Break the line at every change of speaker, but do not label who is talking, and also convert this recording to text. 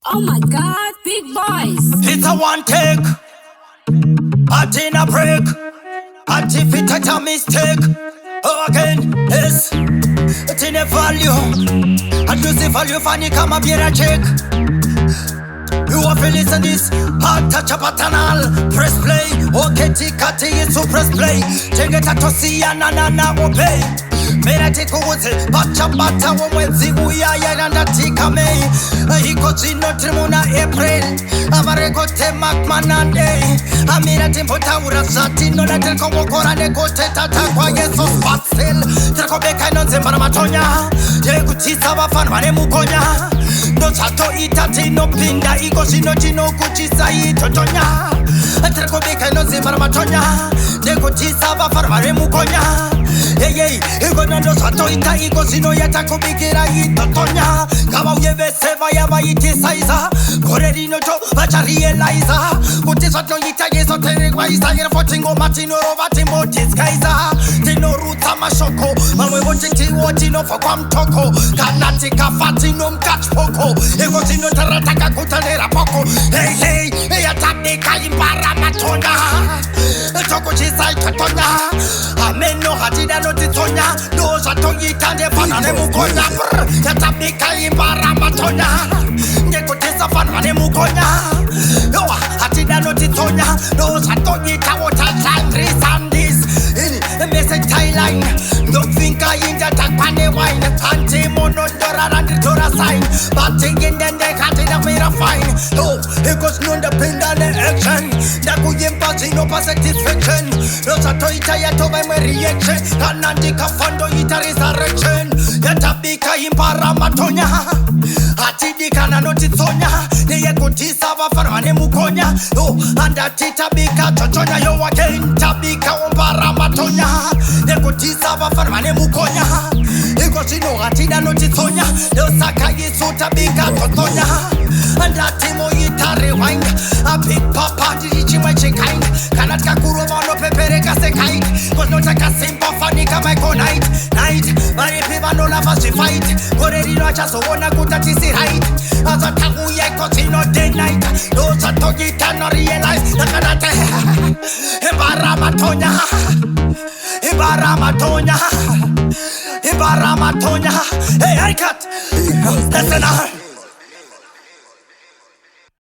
Oh my God, big boys.
It's a one take, a dinner break, a if it's a mistake. Oh again, yes, it's in a value. I use the value funny come up here and check. You have to listen this, hard touch a patanal. Press play, okay, tikati is to press play. Check it out to see na obey. Mera tiko wote, bacha wamwezi uyaya nanda tika mei. Hiko chino trimuna April, avareko te makmanande. Amira timpo taura sati, nona telko wokora negote tata kwa yeso spatsil. Telko beka inonze maramatonya, yegu tisa wafan wane mukonya. No chato itati no pinda, iko shino chino kuchisa itotonya. Telko beka inonze maramatonya, yegu tisa wafan wane mukonya. Hey, ego no sato ita ego sino yata kubikira itotonya. Kama uyevese vaya vaiti saiza, koreri no to vacha realiza. Kuti sato ita yeso teregwa isa yera fotingo matino rovati motis kaiza. Tino ruta mashoko, mamwe wotiti wotino fokwa mtoko. Kanati kafati no mkach poko, ego sino tarataka kutanera poko. Hey, yatabika imbara matonya. Toko chisa itotonya. Ameno hatida no titonya. No sato yitande fanane mukonya. Yatabika imbara matonya. Neko tisa fanane mukonya. Yoa hatida no titonya. No sato yita wota sandri sandis. In message Thailand. No finka inja takpane wine. Anti monondora randi tora sign. Batting in the neck hatida mira fine. No, it goes no the pinda the action. Naku yimpa no satisfaction. No sato ita yato by my reaction. Kanandika fondo ita resurrection. Yatabika impara matonya. Atidika na notitonya. Neye kutisa wafarane mukonya. No, anda titabika chochonya. Yo again tabika umbara matonya. Neye kutisa wafarane mukonya. Ego sino atida notitonya. No saka yesu tabika totonya. Anda timo ita rewind. A big papa dichichimwe chikain. Kanatka kuroma no pepere kase kain. Cause no taka simpa fani kama iko night. Mari piva no lava she fight. Koreri no acha so wona kutati si right. Aza tagu ye kotino day night. No sato gita no realize. Nakanate Imbara matonya. Imbara matonya. Imbara matonya. Hey, I cut. Listen up.